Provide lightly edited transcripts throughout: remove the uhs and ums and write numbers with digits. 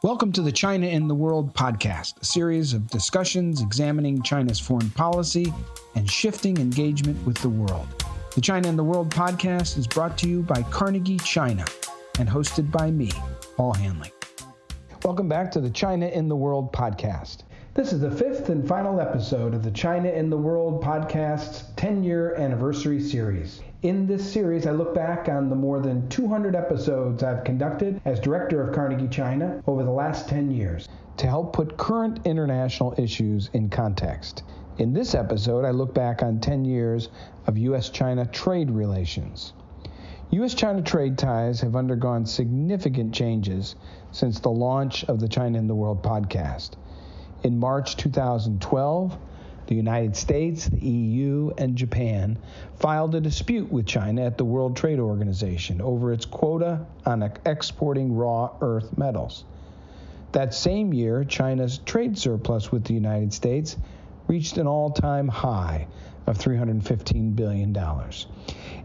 Welcome to the China in the World podcast, a series of discussions examining China's foreign policy and shifting engagement with the world. The China in the World podcast is brought to you by Carnegie China and hosted by me, Paul Hanley. Welcome back to the China in the World podcast. This is the fifth and final episode of the China in the World podcast's 10-year anniversary series. In this series, I look back on the more than 200 episodes I've conducted as director of Carnegie China over the last 10 years to help put current international issues in context. In this episode, I look back on 10 years of U.S. China trade relations. U.S. China trade ties have undergone significant changes since the launch of the China in the World podcast. In March 2012, the United States, the EU, and Japan filed a dispute with China at the World Trade Organization over its quota on exporting raw earth metals. That same year, China's trade surplus with the United States reached an all-time high of $315 billion.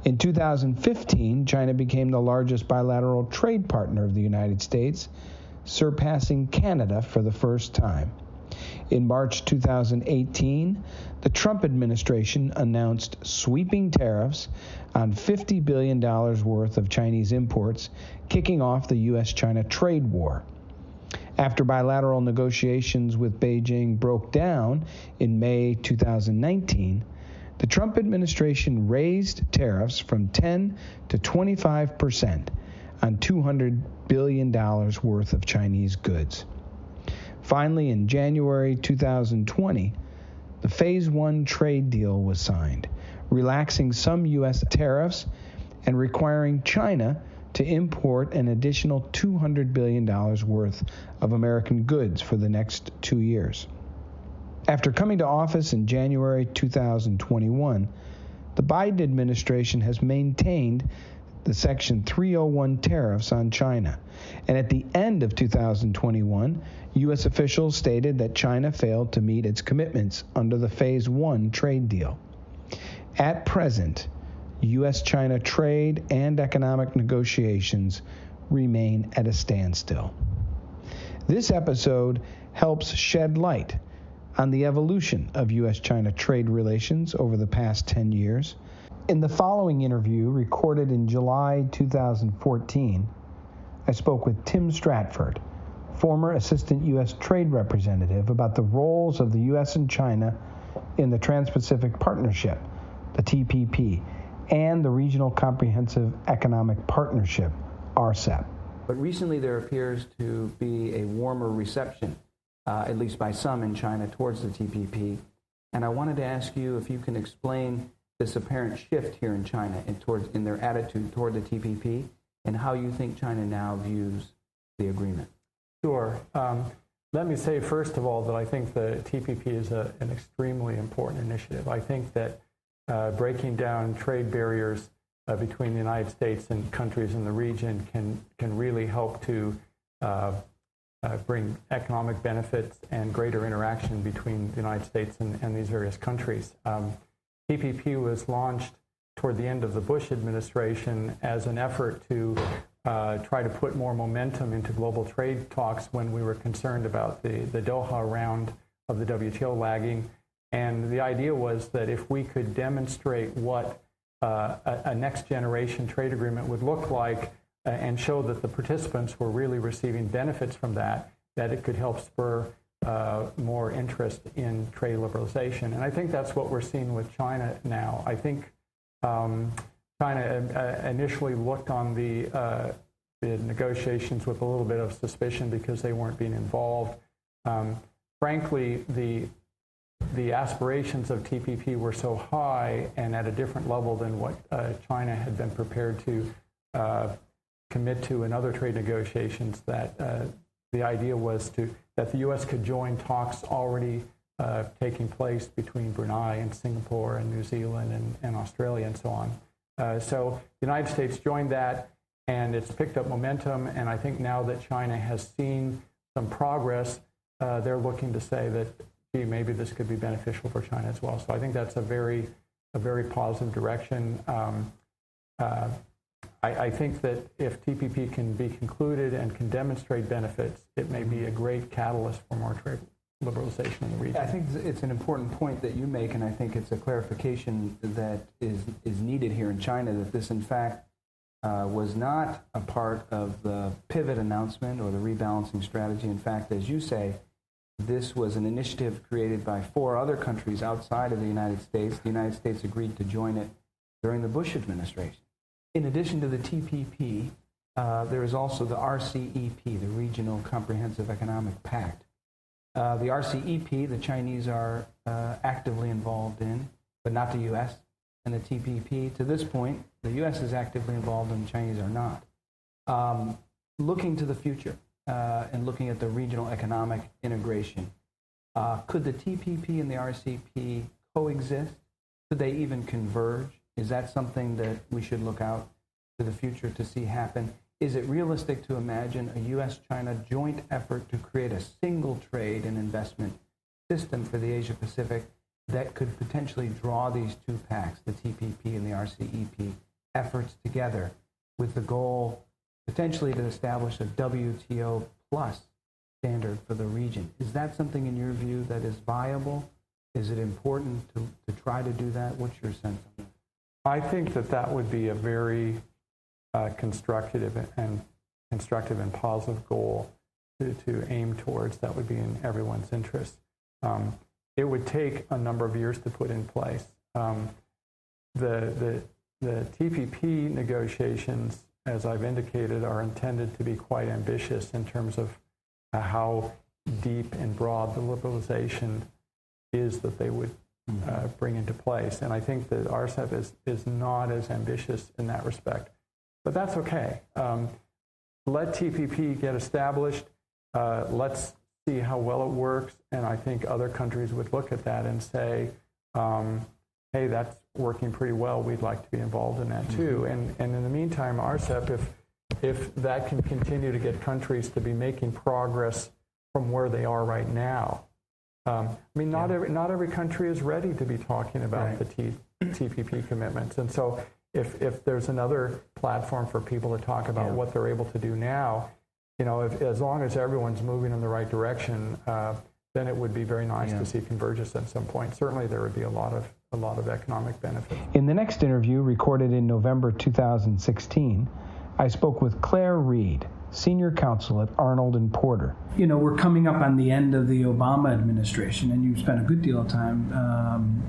In 2015, China became the largest bilateral trade partner of the United States, surpassing Canada for the first time. In March 2018, the Trump administration announced sweeping tariffs on $50 billion worth of Chinese imports, kicking off the U.S. China trade war. After bilateral negotiations with Beijing broke down in May 2019, the Trump administration raised tariffs from 10 to 25% on $200 billion worth of Chinese goods. Finally, in January 2020, the Phase 1 trade deal was signed, relaxing some U.S. tariffs and requiring China to import an additional $200 billion worth of American goods for the next 2 years. After coming to office in January 2021, the Biden administration has maintained the Section 301 tariffs on China. And at the end of 2021, U.S. officials stated that China failed to meet its commitments under the Phase 1 trade deal. At present, U.S. China trade and economic negotiations remain at a standstill. This episode helps shed light on the evolution of U.S. China trade relations over the past 10 years. In the following interview, recorded in July 2014, I spoke with Tim Stratford, former Assistant U.S. Trade Representative, about the roles of the U.S. and China in the Trans-Pacific Partnership, the TPP, and the Regional Comprehensive Economic Partnership, RCEP. But recently there appears to be a warmer reception, at least by some in China, towards the TPP. And I wanted to ask you if you can explain this apparent shift here in China in their attitude toward the TPP and how you think China now views the agreement. Sure. Let me say, first of all, that I think the TPP is an extremely important initiative. I think that breaking down trade barriers between the United States and countries in the region can really help to bring economic benefits and greater interaction between the United States and these various countries. TPP was launched toward the end of the Bush administration as an effort to try to put more momentum into global trade talks when we were concerned about the Doha round of the WTO lagging. And the idea was that if we could demonstrate what a next generation trade agreement would look like and show that the participants were really receiving benefits from that it could help spur more interest in trade liberalization. And I think that's what we're seeing with China now. I think China initially looked on the negotiations with a little bit of suspicion because they weren't being involved. Frankly, the aspirations of TPP were so high and at a different level than what China had been prepared to commit to in other trade negotiations that the idea was that the U.S. could join talks already taking place between Brunei and Singapore and New Zealand and Australia and so on. So the United States joined that, and it's picked up momentum. And I think now that China has seen some progress, they're looking to say that, gee, maybe this could be beneficial for China as well. So I think that's a very positive direction. I think that if TPP can be concluded and can demonstrate benefits, it may be a great catalyst for more trade liberalization in the region. I think it's an important point that you make, and I think it's a clarification that is needed here in China, that this, in fact, was not a part of the pivot announcement or the rebalancing strategy. In fact, as you say, this was an initiative created by 4 other countries outside of the United States. The United States agreed to join it during the Bush administration. In addition to the TPP, there is also the RCEP, the Regional Comprehensive Economic Pact. The RCEP, the Chinese are actively involved in, but not the U.S. And the TPP, to this point, the U.S. is actively involved and the Chinese are not. Looking to the future and looking at the regional economic integration, could the TPP and the RCEP coexist? Could they even converge? Is that something that we should look out to the future to see happen? Is it realistic to imagine a U.S.-China joint effort to create a single trade and investment system for the Asia-Pacific that could potentially draw these 2 pacts, the TPP and the RCEP, efforts together with the goal potentially to establish a WTO plus standard for the region? Is that something in your view that is viable? Is it important to try to do that? What's your sense on that? I think that would be a very constructive and positive goal to aim towards. That would be in everyone's interest. It would take a number of years to put in place. The TPP negotiations, as I've indicated, are intended to be quite ambitious in terms of how deep and broad the liberalization is that they would bring into place. And I think that RCEP is not as ambitious in that respect. But that's okay. Let TPP get established. Let's see how well it works. And I think other countries would look at that and say, hey, that's working pretty well. We'd like to be involved in that too. And in the meantime, RCEP, if that can continue to get countries to be making progress from where they are right now. Not every country is ready to be talking about the TPP commitments. And so if there's another platform for people to talk about what they're able to do now, as long as everyone's moving in the right direction, then it would be very nice to see convergence at some point. Certainly there would be a lot of economic benefit. In the next interview, recorded in November 2016, I spoke with Claire Reed, Senior Counsel at Arnold & Porter. We're coming up on the end of the Obama administration, and you've spent a good deal of time,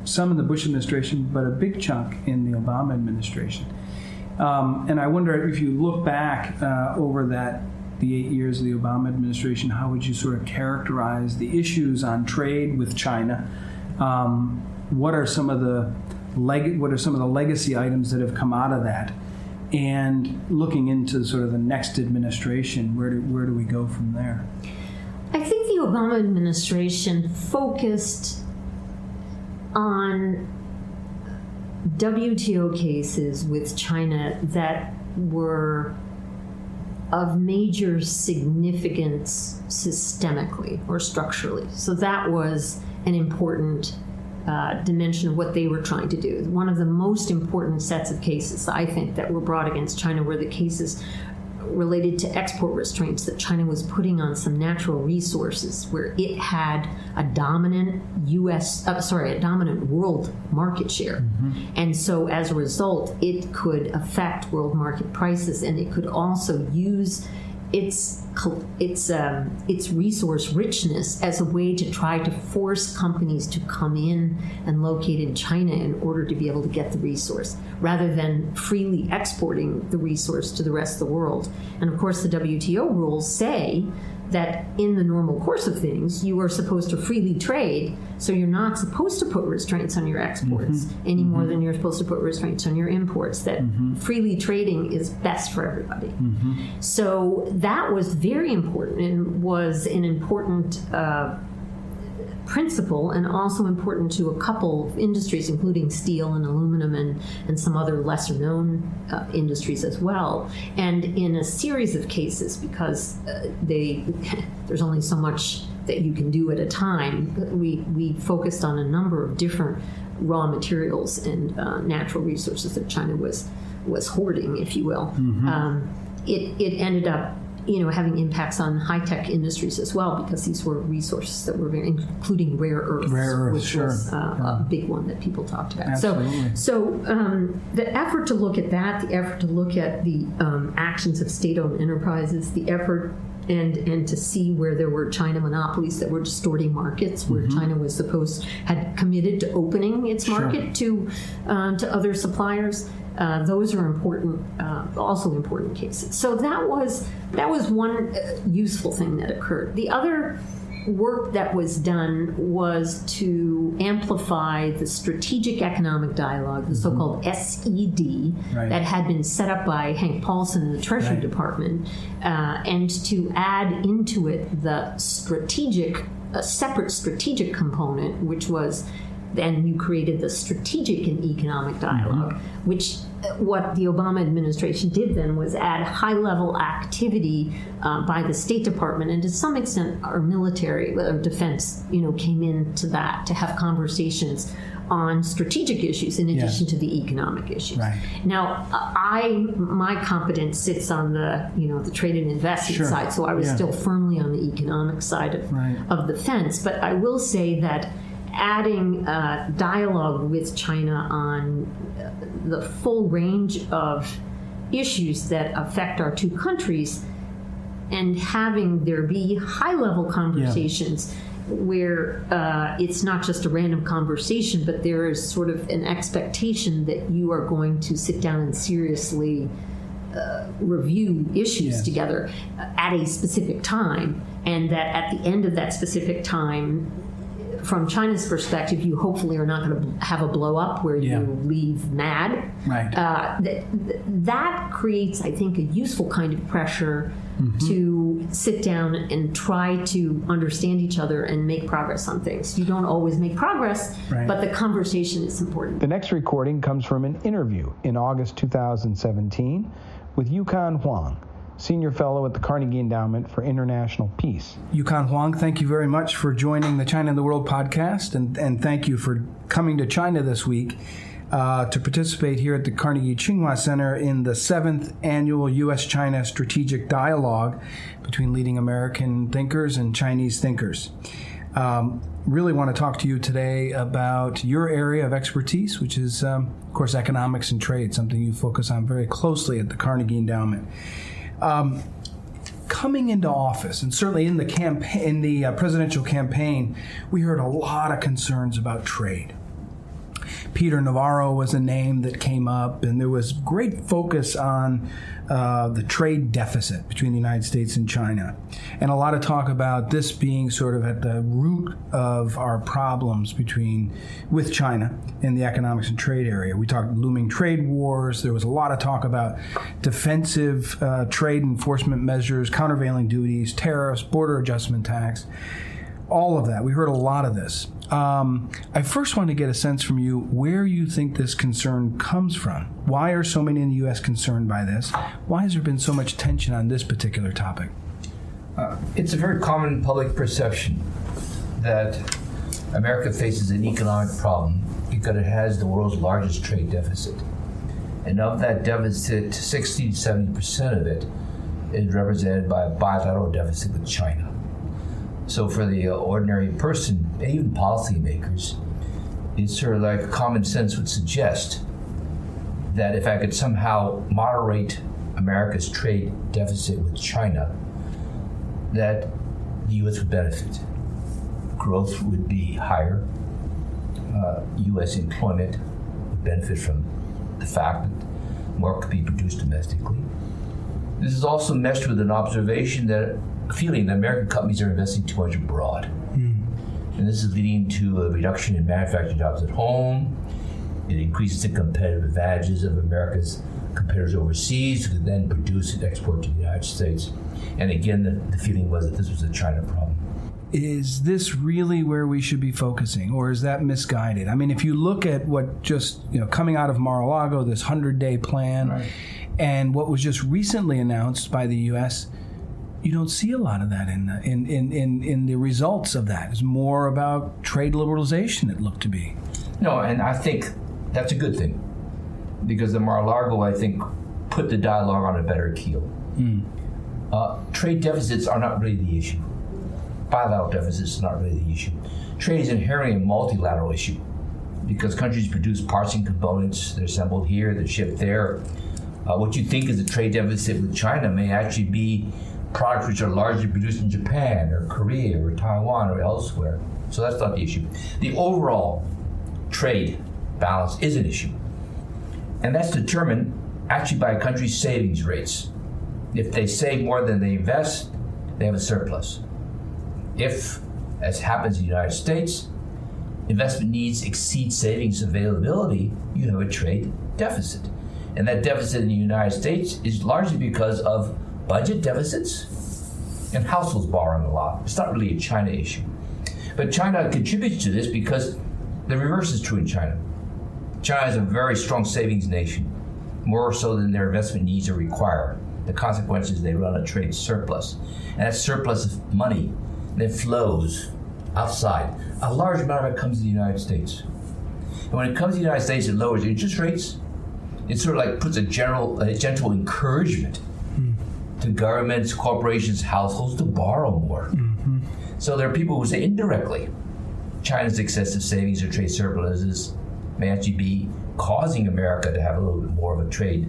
some in the Bush administration, but a big chunk in the Obama administration. And I wonder if you look back over the 8 years of the Obama administration, how would you sort of characterize the issues on trade with China? What are some of the legacy items that have come out of that? And looking into sort of the next administration, where do we go from there? I think the Obama administration focused on WTO cases with China that were of major significance systemically or structurally. So that was an important dimension of what they were trying to do. One of the most important sets of cases, I think, that were brought against China were the cases related to export restraints that China was putting on some natural resources where it had a dominant a dominant world market share. And so as a result, it could affect world market prices, and it could also use its resource richness as a way to try to force companies to come in and locate in China in order to be able to get the resource, rather than freely exporting the resource to the rest of the world. And of course, the WTO rules say that in the normal course of things, you are supposed to freely trade, so you're not supposed to put restraints on your exports any more than you're supposed to put restraints on your imports, that freely trading is best for everybody. So that was very important and was an important principle, and also important to a couple of industries, including steel and aluminum and some other lesser known industries as well. And in a series of cases, because there's only so much that you can do at a time, we focused on a number of different raw materials and natural resources that China was was hoarding, if you will. It ended up, having impacts on high-tech industries as well, because these were resources that were including rare earths, which was a big one that people talked about. Absolutely. So the effort to look at that, the effort to look at the actions of state-owned enterprises, the effort and to see where there were China monopolies that were distorting markets, where China had committed to opening its market to other suppliers. Those are important, also important cases. So that was one useful thing that occurred. The other work that was done was to amplify the strategic economic dialogue, the so-called SED, that had been set up by Hank Paulson in the Treasury Department, and to add into it the separate strategic component, which was then you created the strategic and economic dialogue, which what the Obama administration did then was add high-level activity by the State Department, and to some extent our military or defense, came into that to have conversations on strategic issues in addition to the economic issues. Now, my competence sits on the the trade and investment side, so I was still firmly on the economic side of the fence. But I will say that adding dialogue with China on the full range of issues that affect our two countries, and having there be high-level conversations where it's not just a random conversation, but there is sort of an expectation that you are going to sit down and seriously review issues together at a specific time, and that at the end of that specific time, from China's perspective, you hopefully are not going to have a blow up where you leave mad. That creates, I think, a useful kind of pressure to sit down and try to understand each other and make progress on things. You don't always make progress, but the conversation is important. The next recording comes from an interview in August 2017 with Yukon Huang, Senior Fellow at the Carnegie Endowment for International Peace. Yukon Huang, thank you very much for joining the China and the World podcast, and thank you for coming to China this week to participate here at the Carnegie China Center in the 7th Annual U.S. China Strategic Dialogue between leading American thinkers and Chinese thinkers. Really want to talk to you today about your area of expertise, which is, of course, economics and trade, something you focus on very closely at the Carnegie Endowment. Coming into office, and certainly in the presidential campaign, we heard a lot of concerns about trade. Peter Navarro was a name that came up, and there was great focus on the trade deficit between the United States and China, and a lot of talk about this being sort of at the root of our problems with China in the economics and trade area. We talked looming trade wars. There was a lot of talk about defensive trade enforcement measures, countervailing duties, tariffs, border adjustment tax. All of that. We heard a lot of this. I first want to get a sense from you where you think this concern comes from. Why are so many in the U.S. concerned by this? Why has there been so much tension on this particular topic? It's a very common public perception that America faces an economic problem because it has the world's largest trade deficit. And of that deficit, 60 to 70% of it is represented by a bilateral deficit with China. So for the ordinary person, even policymakers, it's sort of like common sense would suggest that if I could somehow moderate America's trade deficit with China, that the U.S. would benefit. Growth would be higher. U.S. employment would benefit from the fact that more could be produced domestically. This is also meshed with an observation that feeling that American companies are investing too much abroad. And this is leading to a reduction in manufacturing jobs at home. It increases the competitive advantages of America's competitors overseas who can then produce and export to the United States. And again, the feeling was that this was a China problem. Is this really where we should be focusing, or is that misguided? I mean, if you look at what just, coming out of Mar-a-Lago, this 100-day plan, and what was just recently announced by the U.S., you don't see a lot of that in the results of that. It's more about trade liberalization, it looked to be. No, and I think that's a good thing. because the Mar-a-Lago, I think, put the dialogue on a better keel. Trade deficits are not really the issue. Bilateral deficits are not really the issue. Trade is inherently a multilateral issue because countries produce parts and components. They're assembled here, they're shipped there. What you think is a trade deficit with China may actually be products which are largely produced in Japan or Korea or Taiwan or elsewhere. So that's not the issue. The overall trade balance is an issue. And that's determined actually by a country's savings rates. If they save more than they invest, they have a surplus. If, as happens in the United States, investment needs exceed savings availability, you have a trade deficit. And that deficit in the United States is largely because of budget deficits and households borrowing a lot. It's not really a China issue. But China contributes to this because the reverse is true in China. China is a very strong savings nation, more so than their investment needs are required. The consequence is they run a trade surplus. And that surplus of money that flows outside, a large amount of it comes to the United States. And when it comes to the United States, it lowers interest rates. It sort of like puts a gentle encouragement to governments, corporations, households to borrow more. So there are people who say indirectly, China's excessive savings or trade surpluses may actually be causing America to have a little bit more of a trade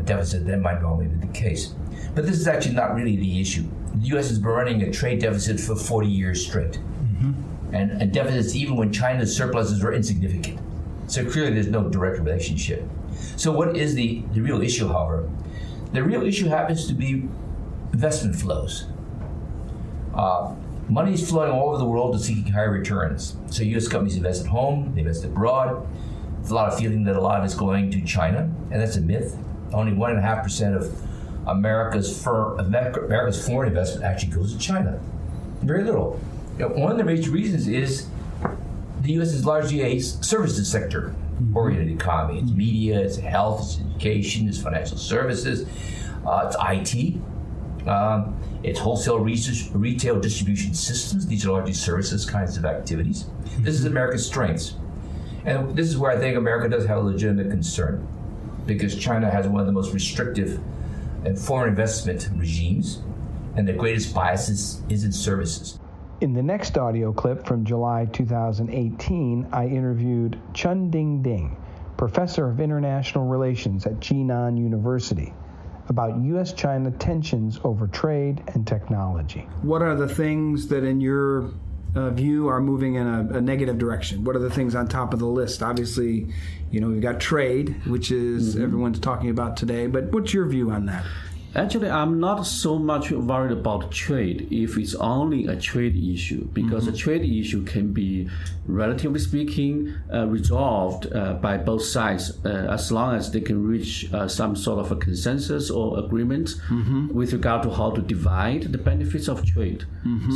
deficit than might normally be the case. But this is actually not really the issue. The U.S. has been running a trade deficit for 40 years straight. And deficits even when China's surpluses were insignificant. So clearly there's no direct relationship. So what is the real issue, however? The real issue happens to be investment flows. Money is flowing all over the world to seeking higher returns. So U.S. companies invest at home, they invest abroad. There's a lot of feeling that a lot of it's going to China, and that's a myth. Only 1.5% of America's foreign investment actually goes to China. Very little. One of the major reasons is the U.S. is largely a services sector-oriented economy. It's media, it's health, it's education, it's financial services, it's IT, it's wholesale retail distribution systems. These are largely services kinds of activities. This is America's strengths. And this is where I think America does have a legitimate concern, because China has one of the most restrictive foreign investment regimes, and the greatest bias is in services. In the next audio clip from July 2018, I interviewed Chen Dingding, professor of international relations at Jinan University, about U.S. China tensions over trade and technology. What are the things that, in your view, are moving in a negative direction? What are the things on top of the list? Obviously, we've got trade, which is everyone's talking about today, but what's your view on that? Actually, I'm not so much worried about trade if it's only a trade issue, because a trade issue can be, relatively speaking, resolved by both sides as long as they can reach some sort of a consensus or agreement with regard to how to divide the benefits of trade.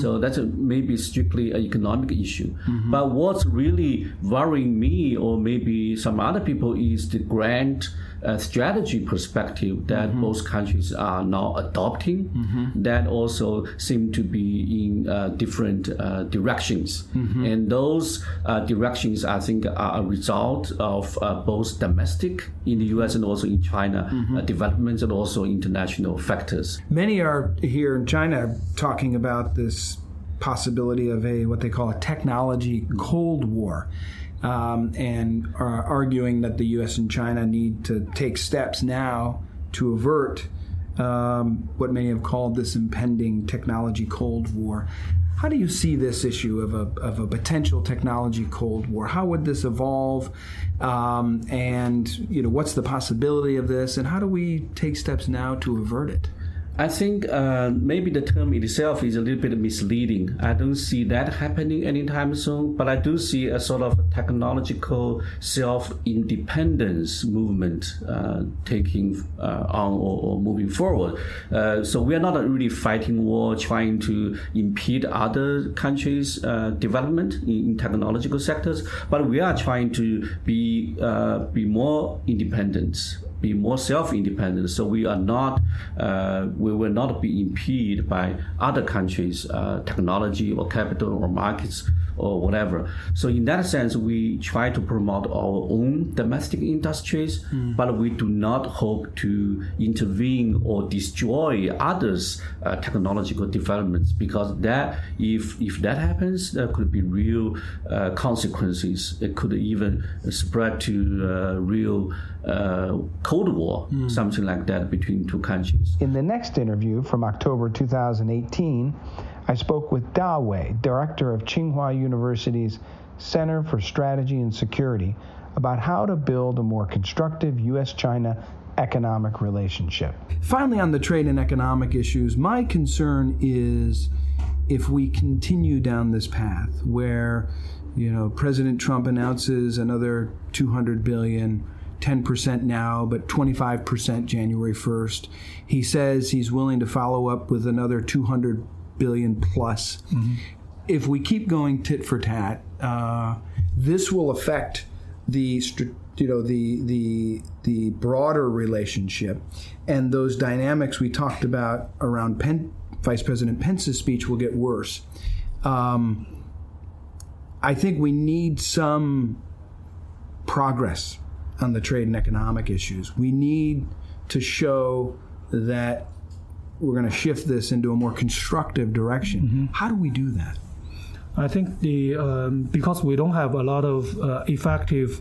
So that's maybe strictly an economic issue. But what's really worrying me, or maybe some other people, is the grand strategy perspective that both countries are now adopting, that also seem to be in different directions. And those directions, I think, are a result of both domestic in the U.S. and also in China developments, and also international factors. Many are here in China talking about this possibility of what they call a technology Cold War. And are arguing that the U.S. and China need to take steps now to avert what many have called this impending technology Cold War. How do you see this issue of a potential technology Cold War? How would this evolve? And what's the possibility of this? And how do we take steps now to avert it? I think maybe the term itself is a little bit misleading. I don't see that happening anytime soon, but I do see a sort of technological self-independence movement taking on or moving forward. So we are not really fighting war, trying to impede other countries' development in technological sectors, but we are trying to be more independent, be more self-independent, so we will not be impeded by other countries' technology or capital or markets or whatever. So in that sense, we try to promote our own domestic industries, but we do not hope to intervene or destroy others' technological developments, because that if that happens, there could be real consequences. It could even spread to real Cold War, something like that between two countries. In the next interview from October 2018, I spoke with Da Wei, director of Tsinghua University's Center for Strategy and Security, about how to build a more constructive U.S. China economic relationship. Finally, on the trade and economic issues, my concern is if we continue down this path where, President Trump announces another $200 billion, 10% now, but 25% January 1st. He says he's willing to follow up with another $200 billion plus. If we keep going tit for tat, this will affect the broader relationship, and those dynamics we talked about around Vice President Pence's speech will get worse. I think we need some progress on the trade and economic issues. We need to show that we're going to shift this into a more constructive direction. How do we do that? I think because we don't have a lot of effective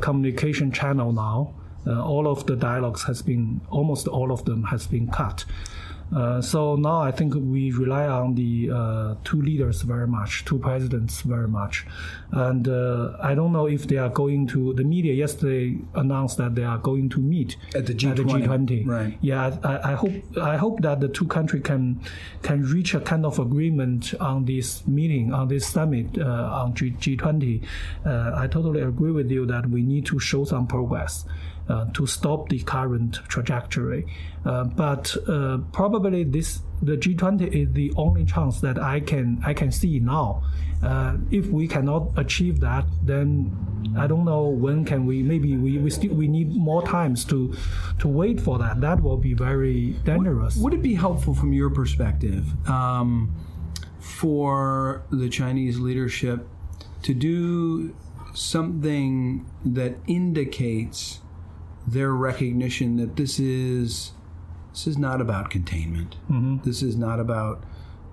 communication channel now, all of the dialogues almost all of them has been cut. So now I think we rely on the two leaders very much, two presidents very much. And I don't know if they are going to, the media yesterday announced that they are going to meet at the G20. Right. Yeah, I hope that the two countries can reach a kind of agreement on this meeting, on this summit on G20. I totally agree with you that we need to show some progress to stop the current trajectory. But probably the G20 is the only chance that I can see now. If we cannot achieve that, then I don't know when can we. Maybe we need more times to wait for that. That will be very dangerous. Would it be helpful from your perspective for the Chinese leadership to do something that indicates their recognition that this is not about containment. This is not about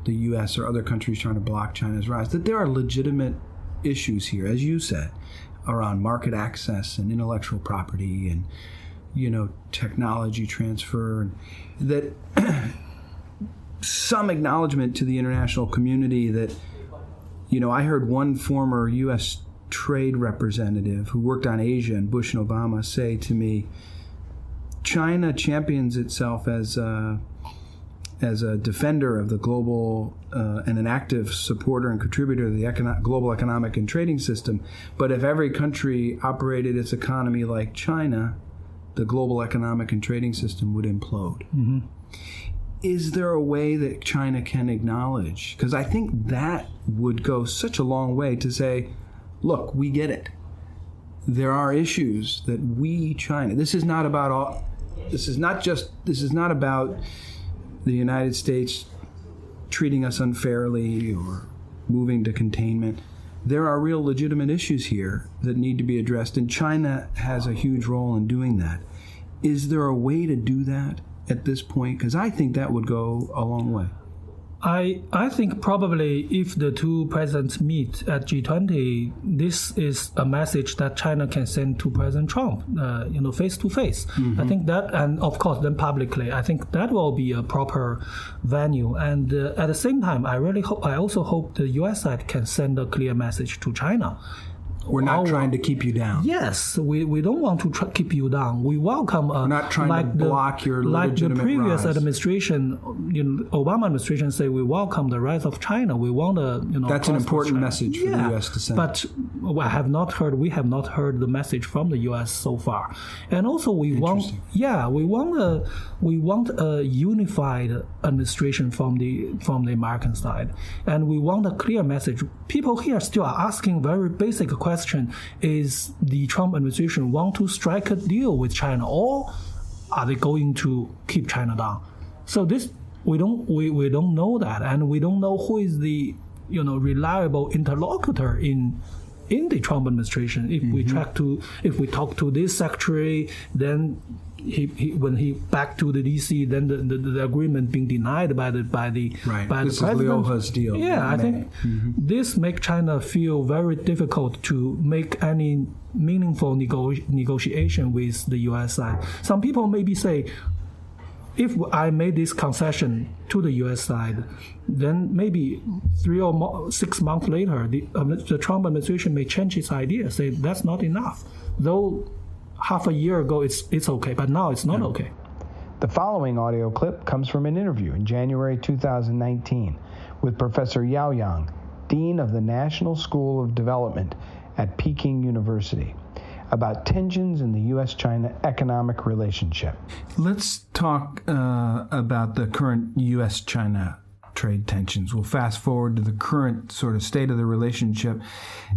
the U.S. or other countries trying to block China's rise, that there are legitimate issues here, as you said, around market access and intellectual property and, technology transfer, and that some acknowledgement to the international community that, I heard one former U.S. trade representative who worked on Asia and Bush and Obama say to me, China champions itself as a defender of the global and an active supporter and contributor to the global economic and trading system. But if every country operated its economy like China, the global economic and trading system would implode. Is there a way that China can acknowledge? Because I think that would go such a long way to say, look, we get it. There are issues that China, this is not about the United States treating us unfairly or moving to containment. There are real legitimate issues here that need to be addressed, and China has a huge role in doing that. Is there a way to do that at this point? Because I think that would go a long way. I think probably if the two presidents meet at G20, this is a message that China can send to President Trump, face to face. I think that, and of course then publicly, I think that will be a proper venue. And at the same time, I also hope the U.S. side can send a clear message to China. We're not trying to keep you down. Yes, we don't want to keep you down. We welcome. We're not trying to block your legitimate rise. Like the previous rise. Administration, Obama administration say we welcome the rise of China. We want to, That's an important message for the U.S. to send. But we have not heard the message from the U.S. so far. And also we want a unified administration from the American side, and we want a clear message. People here still are asking very basic questions. Is the Trump administration want to strike a deal with China, or are they going to keep China down? So this we don't know that, and we don't know who is the reliable interlocutor in the Trump administration. If we talk to this secretary, then when he back to the DC, then the agreement being denied by the This president. is Lioha's deal. Yeah, I think this makes China feel very difficult to make any meaningful negotiation with the U.S. side. Some people maybe say, if I made this concession to the U.S. side, then maybe 3 or 6 months later, the Trump administration may change its idea, say that's not enough. Though half a year ago it's okay, but now it's not okay. The following audio clip comes from an interview in January 2019 with Professor Yao Yang, Dean of the National School of Development at Peking University, about tensions in the U.S. China economic relationship. Let's talk about the current U.S. China trade tensions. We'll fast forward to the current sort of state of the relationship.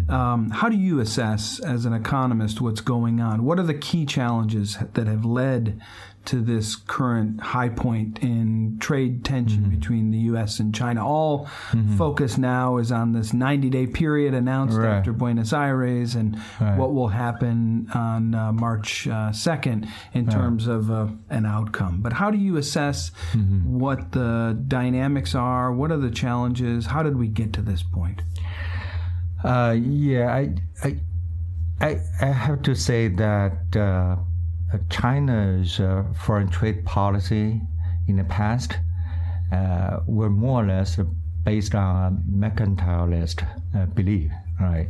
How do you assess, as an economist, what's going on? What are the key challenges that have led to this current high point in trade tension between the U.S. and China? All focus now is on this 90-day period announced after Buenos Aires and what will happen on March 2nd in terms of an outcome. But how do you assess what the dynamics are? What are the challenges? How did we get to this point? I have to say that China's foreign trade policy in the past were more or less based on a mercantilist belief, right?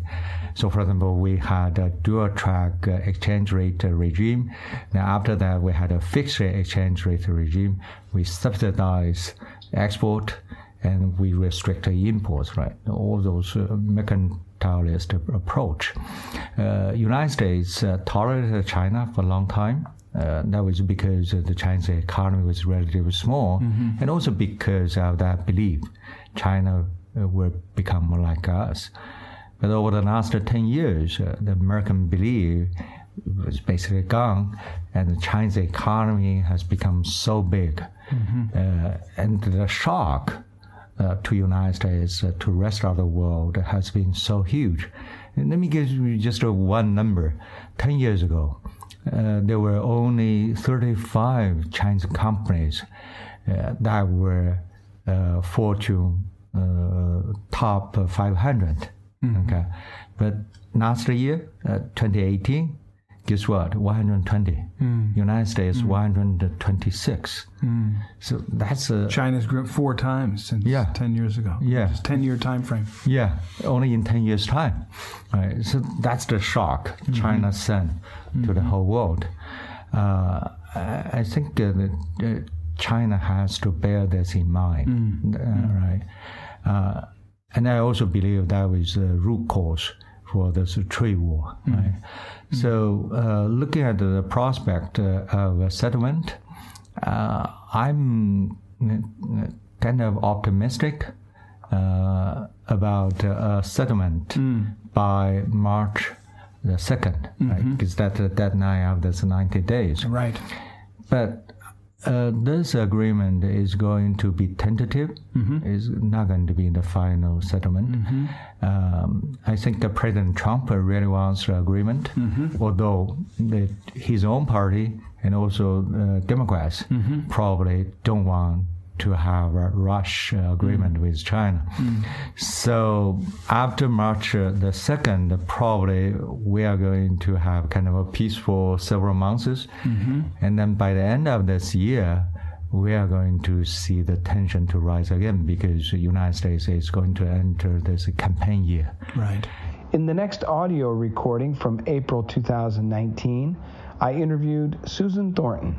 So, for example, we had a dual-track exchange rate regime. Now, after that, we had a fixed-rate exchange rate regime. We subsidize export and we restrict imports, right? All those mercantilist approach. United States tolerated China for a long time. That was because the Chinese economy was relatively small, and also because of that belief China will become more like us. But over the last 10 years, the American belief was basically gone, and the Chinese economy has become so big. And the shock to United States, to rest of the world, has been so huge. And let me give you just one number. 10 years ago, there were only 35 Chinese companies that were Fortune top 500. Okay, but last year, 2018, guess what? 120. United States 126. So that's China's grew 4 times since 10 years ago. Just 10-year time frame. Yeah, only in 10 years' time. Right. So that's the shock China sent to the whole world. I think that China has to bear this in mind, right? And I also believe that was the root cause for this trade war, right? So looking at the prospect of a settlement, I'm kind of optimistic about a settlement by March the 2nd, right? Because that's the deadline of this 90 days. Right. But this agreement is going to be tentative. It's not going to be the final settlement. I think that President Trump really wants the agreement, although his own party and also Democrats probably don't want to have a rush agreement with China. So after March the 2nd, probably we are going to have kind of a peaceful several months. And then by the end of this year, we are going to see the tension to rise again because the United States is going to enter this campaign year. Right. In the next audio recording from April 2019, I interviewed Susan Thornton,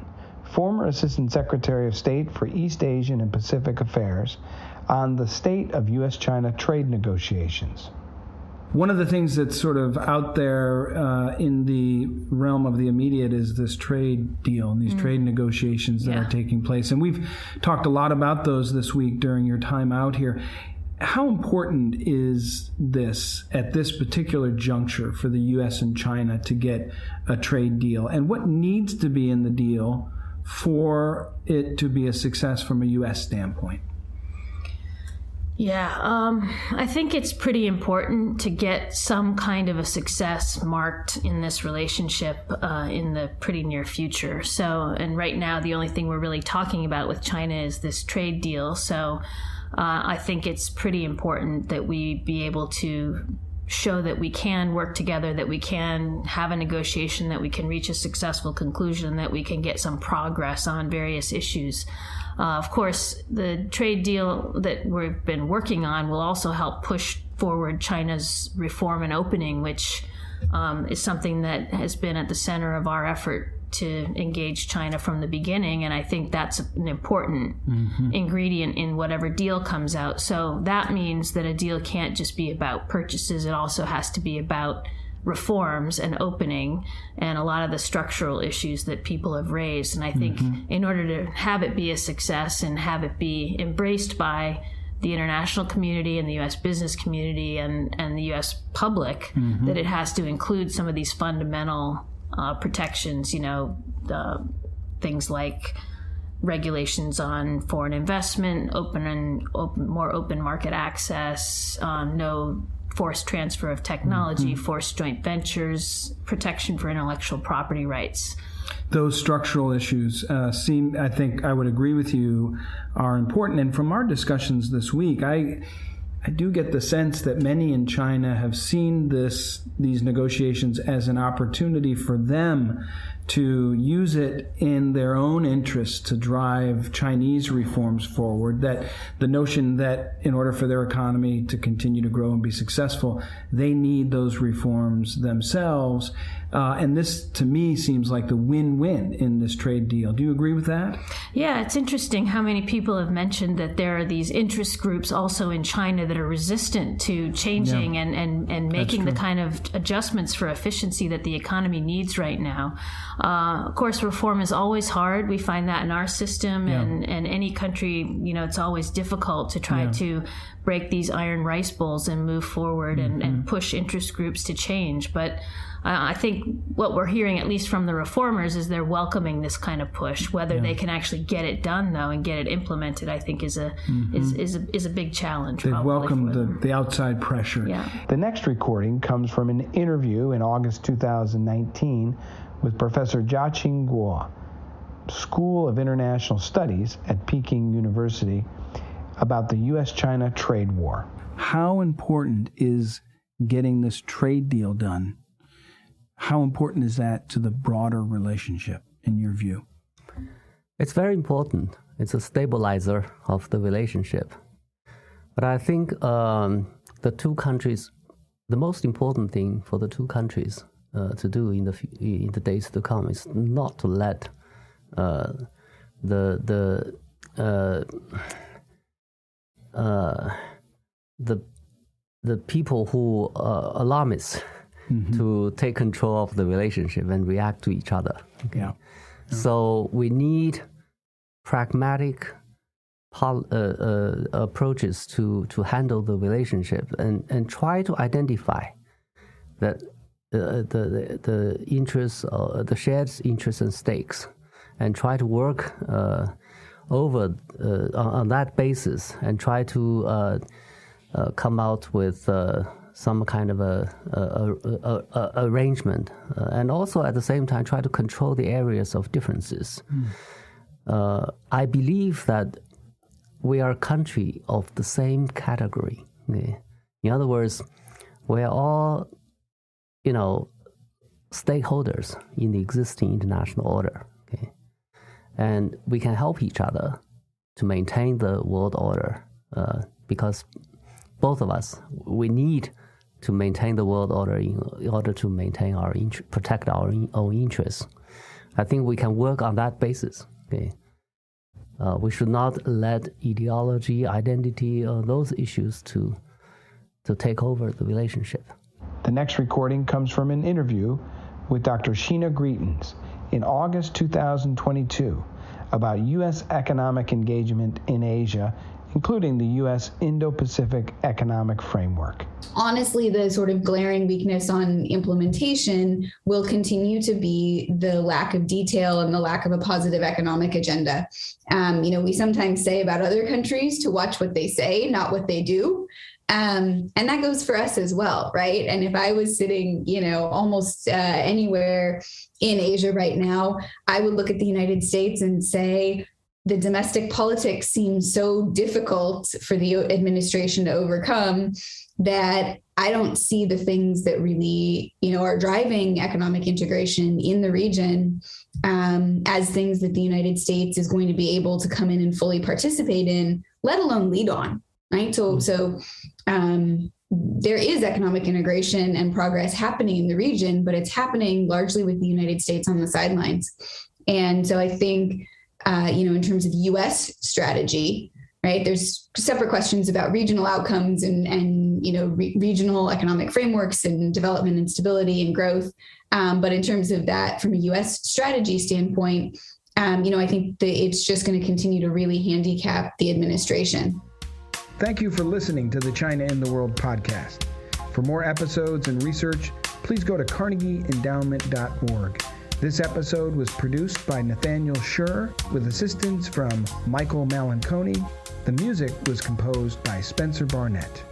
former Assistant Secretary of State for East Asian and Pacific Affairs, on the state of U.S. China trade negotiations. One of the things that's sort of out there in the realm of the immediate is this trade deal and these trade negotiations that are taking place. And we've talked a lot about those this week during your time out here. How important is this at this particular juncture for the U.S. and China to get a trade deal? And what needs to be in the deal for it to be a success from a U.S. standpoint? Yeah, I think it's pretty important to get some kind of a success marked in this relationship in the pretty near future. So, and right now, the only thing we're really talking about with China is this trade deal. So I think it's pretty important that we be able to show that we can work together, that we can have a negotiation, that we can reach a successful conclusion, that we can get some progress on various issues. Of course, the trade deal that we've been working on will also help push forward China's reform and opening, which is something that has been at the center of our effort to engage China from the beginning, and I think that's an important ingredient in whatever deal comes out. So that means that a deal can't just be about purchases, it also has to be about reforms and opening and a lot of the structural issues that people have raised. And I think in order to have it be a success and have it be embraced by the international community and the U.S. business community and the U.S. public, that it has to include some of these fundamental protections, things like regulations on foreign investment, more open market access, no forced transfer of technology, forced joint ventures, protection for intellectual property rights. Those structural issues seem, I think I would agree with you, are important. And from our discussions this week, I do get the sense that many in China have seen these negotiations as an opportunity for them to use it in their own interest to drive Chinese reforms forward, that the notion that in order for their economy to continue to grow and be successful, they need those reforms themselves. And this, to me, seems like the win-win in this trade deal. Do you agree with that? Yeah, it's interesting how many people have mentioned that there are these interest groups also in China that are resistant to changing and making the kind of adjustments for efficiency that the economy needs right now. Of course, reform is always hard. We find that in our system and any country, it's always difficult to try to break these iron rice bowls and move forward and push interest groups to change. But I think what we're hearing, at least from the reformers, is they're welcoming this kind of push. Whether they can actually get it done, though, and get it implemented, I think is a big challenge. They've welcomed the outside pressure. Yeah. The next recording comes from an interview in August 2019 with Professor Jia Qingguo, School of International Studies at Peking University, about the U.S. China trade war. How important is getting this trade deal done? How important is that to the broader relationship, in your view? It's very important. It's a stabilizer of the relationship. But I think the two countries, the most important thing for the two countries to do in the days to come is not to let the people who are alarmists to take control of the relationship and react to each other. Okay? Yeah. So we need pragmatic approaches to handle the relationship and try to identify that the interests, the shared interests and stakes, and try to work over on that basis and try to come out with some kind of a arrangement, and also at the same time try to control the areas of differences. I believe that we are a country of the same category. Okay? In other words, we are all, stakeholders in the existing international order. Okay? And we can help each other to maintain the world order because both of us, we need to maintain the world order in order to maintain protect our own interests. I think we can work on that basis. Okay, we should not let ideology, identity, or those issues to take over the relationship. The next recording comes from an interview with Dr. Sheena Greitens in August 2022 about U.S. economic engagement in Asia including the U.S. Indo-Pacific Economic Framework. Honestly, the sort of glaring weakness on implementation will continue to be the lack of detail and the lack of a positive economic agenda. We sometimes say about other countries to watch what they say, not what they do. And that goes for us as well, right? And if I was sitting, almost anywhere in Asia right now, I would look at the United States and say, the domestic politics seems so difficult for the administration to overcome that I don't see the things that really, are driving economic integration in the region as things that the United States is going to be able to come in and fully participate in, let alone lead on, right? So there is economic integration and progress happening in the region, but it's happening largely with the United States on the sidelines. And so I think, in terms of U.S. strategy, right, there's separate questions about regional outcomes and regional economic frameworks and development and stability and growth. But in terms of that, from a U.S. strategy standpoint, I think that it's just going to continue to really handicap the administration. Thank you for listening to the China in the World podcast. For more episodes and research, please go to carnegieendowment.org. This episode was produced by Nathaniel Schur with assistance from Michael Malanconi. The music was composed by Spencer Barnett.